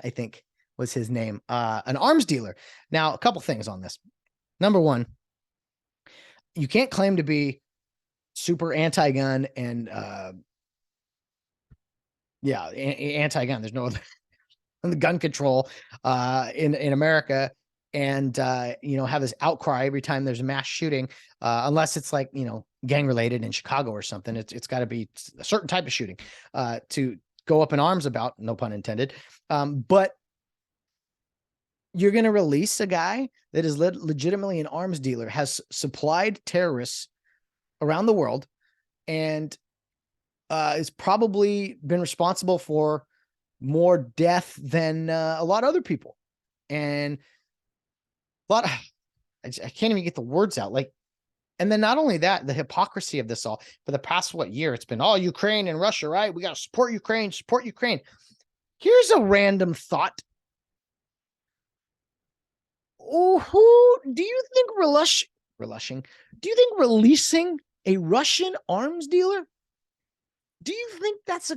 I think was his name, an arms dealer. Now, a couple things on this. Number one, you can't claim to be super anti-gun and Yeah, anti-gun. There's no other gun control in America, and have this outcry every time there's a mass shooting, unless it's like gang related in Chicago or something. It's got to be a certain type of shooting to go up in arms about, no pun intended. But you're going to release a guy that is legitimately an arms dealer, has supplied terrorists around the world, and is probably been responsible for more death than a lot of other people. And I can't even get the words out. And then not only that, the hypocrisy of this all for the past, year, it's been all Ukraine and Russia, right? We got to support Ukraine. Here's a random thought. Oh, who do you think releasing a Russian arms dealer? Do you think that's a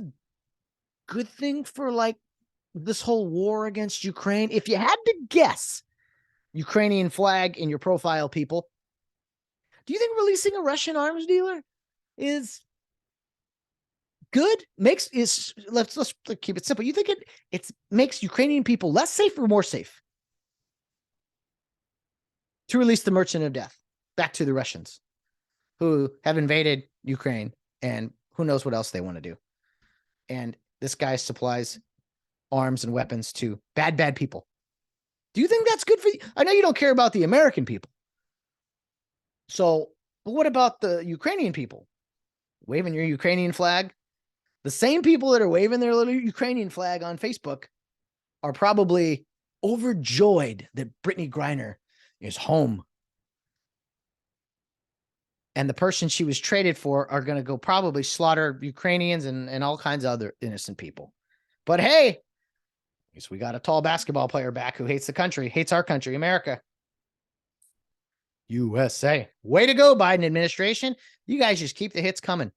good thing for this whole war against Ukraine? If you had to guess, Ukrainian flag in your profile, people, do you think releasing a Russian arms dealer is good? Let's keep it simple. You think it makes Ukrainian people less safe or more safe to release the merchant of death back to the Russians who have invaded Ukraine and who knows what else they want to do? And this guy supplies arms and weapons to bad people. Do you think that's good for you? I know you don't care about the American people. So, but what about the Ukrainian people? Waving your Ukrainian flag? The same people that are waving their little Ukrainian flag on Facebook are probably overjoyed that Brittney Griner is home. And the person she was traded for are going to go probably slaughter Ukrainians and all kinds of other innocent people. But hey, I guess we got a tall basketball player back who hates the country, hates our country, America. USA. Way to go, Biden administration. You guys just keep the hits coming.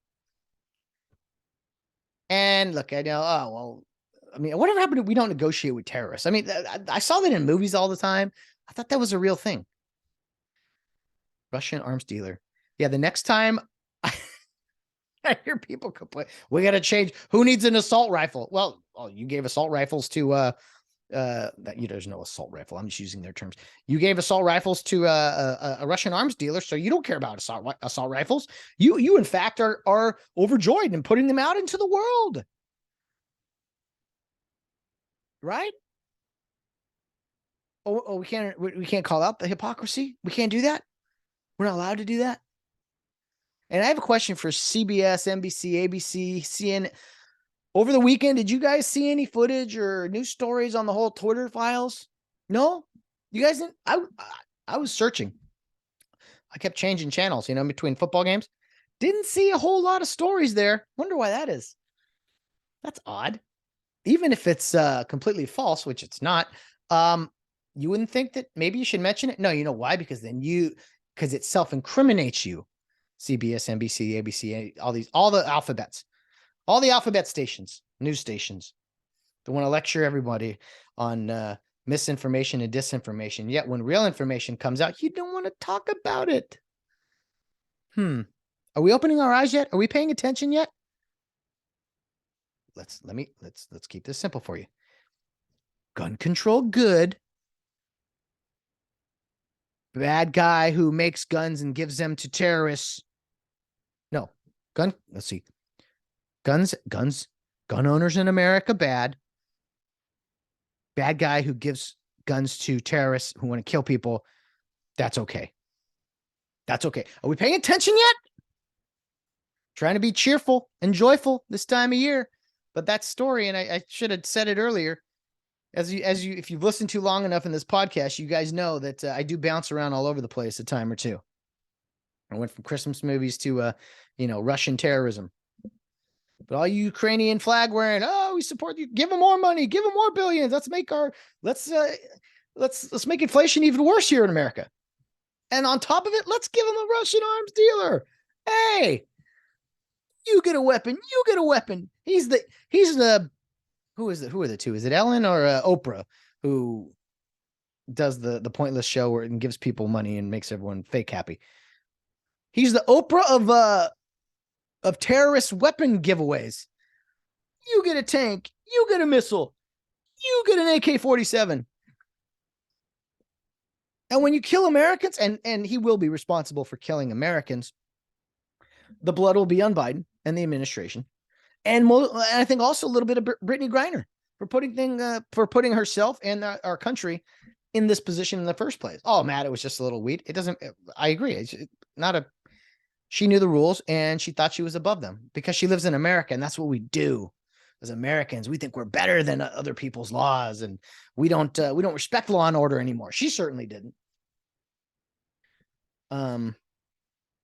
And look, I know, whatever happened to we don't negotiate with terrorists? I mean, I saw that in movies all the time. I thought that was a real thing. Russian arms dealer. Yeah, the next time I hear people complain, we got to change. Who needs an assault rifle? Well, you gave assault rifles to there's no assault rifle. I'm just using their terms. You gave assault rifles to a Russian arms dealer, so you don't care about assault rifles. You in fact are overjoyed in putting them out into the world, right? We can't call out the hypocrisy. We can't do that. We're not allowed to do that. And I have a question for CBS, NBC, ABC, CNN. Over the weekend, did you guys see any footage or news stories on the whole Twitter files? No? You guys didn't? I was searching. I kept changing channels, between football games. Didn't see a whole lot of stories there. Wonder why that is. That's odd. Even if it's completely false, which it's not, you wouldn't think that maybe you should mention it? No, you know why? Because it self-incriminates you. CBS, NBC, ABC, all the alphabets. All the alphabet stations, news stations, they want to lecture everybody on misinformation and disinformation. Yet when real information comes out, you don't want to talk about it. Are we opening our eyes yet? Are we paying attention yet? Let's keep this simple for you. Gun control, good. Bad guy who makes guns and gives them to terrorists. No, let's see. Gun owners in America, bad. Bad guy who gives guns to terrorists who want to kill people, that's okay. That's okay. Are we paying attention yet? Trying to be cheerful and joyful this time of year. But that story, and I should have said it earlier, if you've listened too long enough in this podcast, you guys know that I do bounce around all over the place a time or two. I went from Christmas movies to, Russian terrorism. But all you Ukrainian flag wearing, we support you. Give them more money. Give them more billions. Let's make inflation even worse here in America. And on top of it, let's give them a Russian arms dealer. Hey, you get a weapon. You get a weapon. Who are the two? Is it Ellen or Oprah who does the pointless show where it gives people money and makes everyone fake happy? He's the Oprah of terrorist weapon giveaways. You get a tank. You get a missile. You get an AK-47. And when you kill Americans, and he will be responsible for killing Americans, the blood will be on Biden and the administration. And I think also a little bit of Brittney Griner for putting herself and our country in this position in the first place. Oh, Matt, it was just a little weed. It doesn't. I agree. It's not a. She knew the rules and she thought she was above them because she lives in America, and that's what we do as Americans. We think we're better than other people's laws, and we don't respect law and order anymore. She certainly didn't.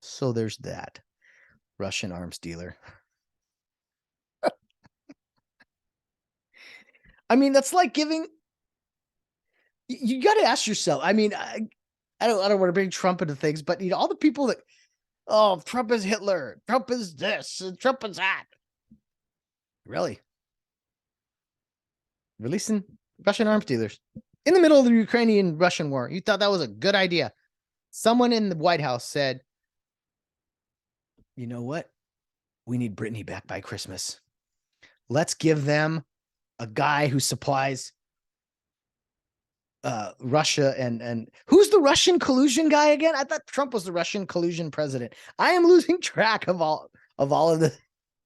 So there's that Russian arms dealer. I mean, that's like giving. You got to ask yourself. I mean, I don't want to bring Trump into things, but all the people that, oh, Trump is Hitler, Trump is this, and Trump is that. Really? Releasing Russian arms dealers in the middle of the Ukrainian-Russian war. You thought that was a good idea. Someone in the White House said, you know what? We need Brittney back by Christmas. Let's give them a guy who supplies Russia and who's the Russian collusion guy again? I thought Trump was the Russian collusion president. I am losing track of all of the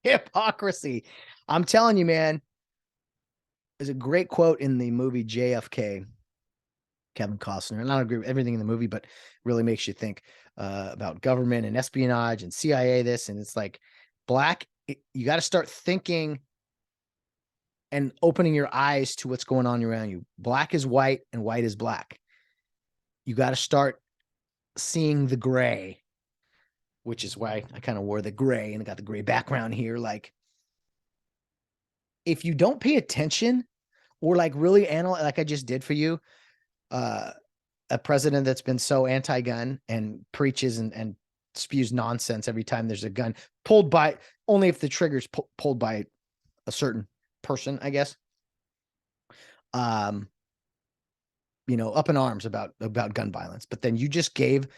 hypocrisy. I'm telling you, man. There's a great quote in the movie JFK, Kevin Costner, and I don't agree with everything in the movie, but really makes you think about government and espionage and CIA this, and it's like you got to start thinking and opening your eyes to what's going on around you. Black is white and white is black. You got to start seeing the gray, which is why I kind of wore the gray and got the gray background here. Like, if you don't pay attention or like really analyze, like I just did for you, a president that's been so anti-gun and preaches and spews nonsense every time there's a gun pulled by, only if the trigger's pulled by a certain person, I guess. Up in arms about gun violence, but then you just gave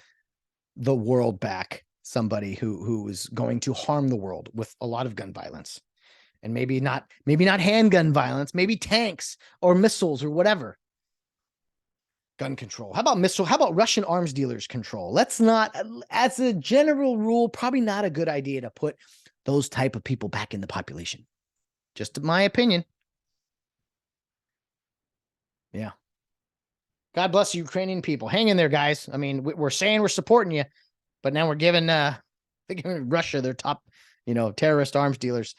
the world back somebody who was going to harm the world with a lot of gun violence, and maybe not handgun violence, maybe tanks or missiles or whatever. Gun control. How about Russian arms dealers control? Let's not, as a general rule, probably not a good idea to put those type of people back in the population. Just my opinion. Yeah. God bless the Ukrainian people. Hang in there, guys. I mean, we're saying we're supporting you, but now we're giving Russia their top, terrorist arms dealers.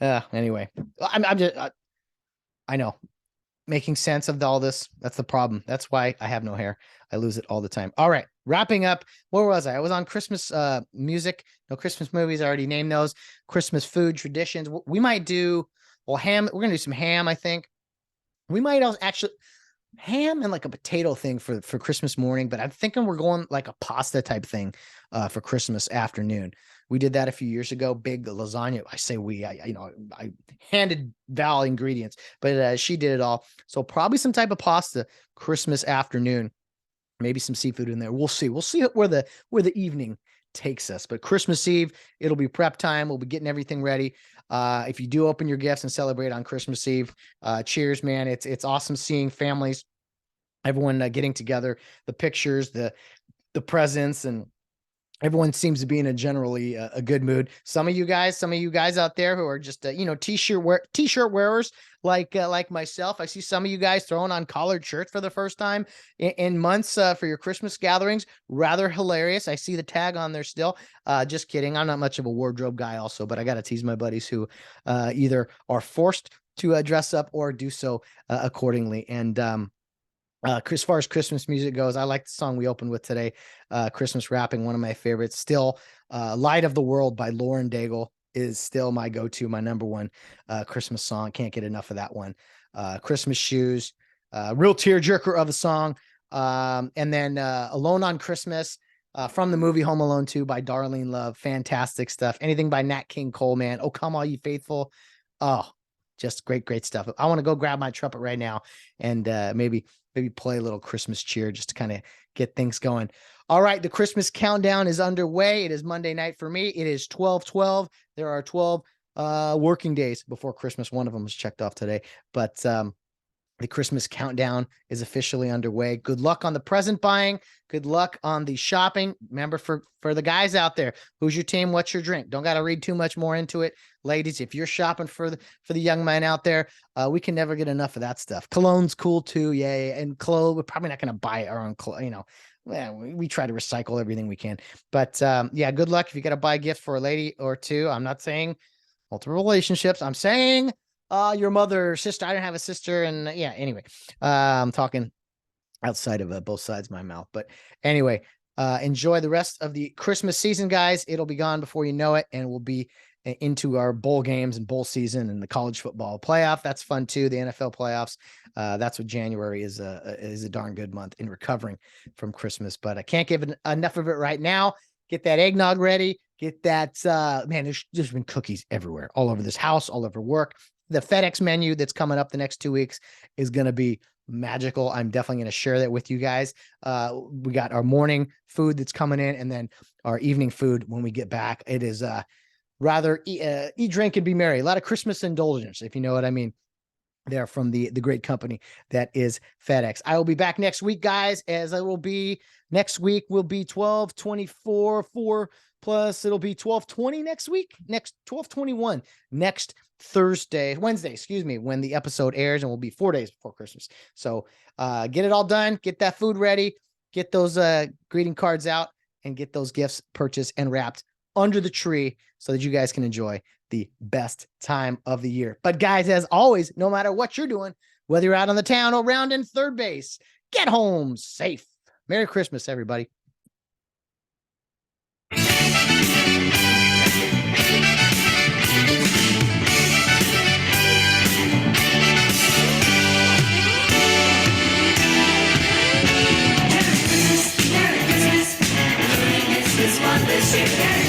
Anyway, I know, making sense of all this. That's the problem. That's why I have no hair. I lose it all the time. All right, wrapping up. Where was I? I was on Christmas music. No Christmas movies. I already named those. Christmas food traditions. We might do ham. We're gonna do some ham, I think. We might also actually ham and like a potato thing for Christmas morning, but I'm thinking we're going like a pasta type thing for Christmas afternoon. We did that a few years ago. Big lasagna. I say I handed Val ingredients, but she did it all. So probably some type of pasta Christmas afternoon. Maybe some seafood in there. We'll see. We'll see where the evening takes us. But Christmas Eve, it'll be prep time. We'll be getting everything ready. If you do open your gifts and celebrate on Christmas Eve, cheers, man. It's awesome seeing families, everyone getting together, the pictures, the presents, and everyone seems to be in a generally a good mood. Some of you guys out there who are just t-shirt wearers like myself. I see some of you guys throwing on collared shirts for the first time in months for your Christmas gatherings. Rather hilarious. I see the tag on there still. Just kidding. I'm not much of a wardrobe guy also, but I got to tease my buddies who either are forced to dress up or do so accordingly. And as far as Christmas music goes, I like the song we opened with today, Christmas Rapping, one of my favorites. Still, Light of the World by Lauren Daigle is still my go-to, my number one Christmas song. Can't get enough of that one. Christmas Shoes, real tearjerker of a song. And then Alone on Christmas from the movie Home Alone 2 by Darlene Love. Fantastic stuff. Anything by Nat King Cole, man. Oh, Come All You Faithful. Oh, just great stuff. I want to go grab my trumpet right now and maybe play a little Christmas cheer just to kind of get things going. All right, the Christmas countdown is underway. It is Monday night for me. It is 12:12. There are 12 working days before Christmas. One of them was checked off today, but the Christmas countdown is officially underway. Good luck on the present buying. Good luck on the shopping. Remember, for the guys out there, who's your team? What's your drink? Don't got to read too much more into it. Ladies, if you're shopping for the young men out there, we can never get enough of that stuff. Cologne's cool too. Yeah. And clothes, we're probably not going to buy our own clothes. We try to recycle everything we can. But yeah, good luck if you got to buy a gift for a lady or two. I'm not saying multiple relationships. I'm saying your mother, sister. I don't have a sister. And yeah, anyway, I'm talking outside of both sides of my mouth. But anyway, enjoy the rest of the Christmas season, guys. It'll be gone before you know it. And we'll be into our bowl games and bowl season and the college football playoff. That's fun too. The NFL playoffs. That's what January is a darn good month in recovering from Christmas, but I can't give enough of it right now. Get that eggnog ready. Get that, man, there's been cookies everywhere, all over this house, all over work. The FedEx menu that's coming up the next 2 weeks is going to be magical. I'm definitely going to share that with you guys. We got our morning food that's coming in, and then our evening food when we get back. It is rather eat, drink, and be merry. A lot of Christmas indulgence, if you know what I mean. There from the great company that is FedEx. I will be back next week, guys, as I will be next week will be 12/24, 4 plus it'll be 12/20 next week, next 12/21 next Wednesday, excuse me, when the episode airs, and will be 4 days before Christmas. So get it all done, get that food ready, get those greeting cards out, and get those gifts purchased and wrapped under the tree so that you guys can enjoy the best time of the year. But guys, as always, no matter what you're doing, whether you're out on the town or round in third base, get home safe. Merry Christmas, everybody. Merry Christmas, this one this year.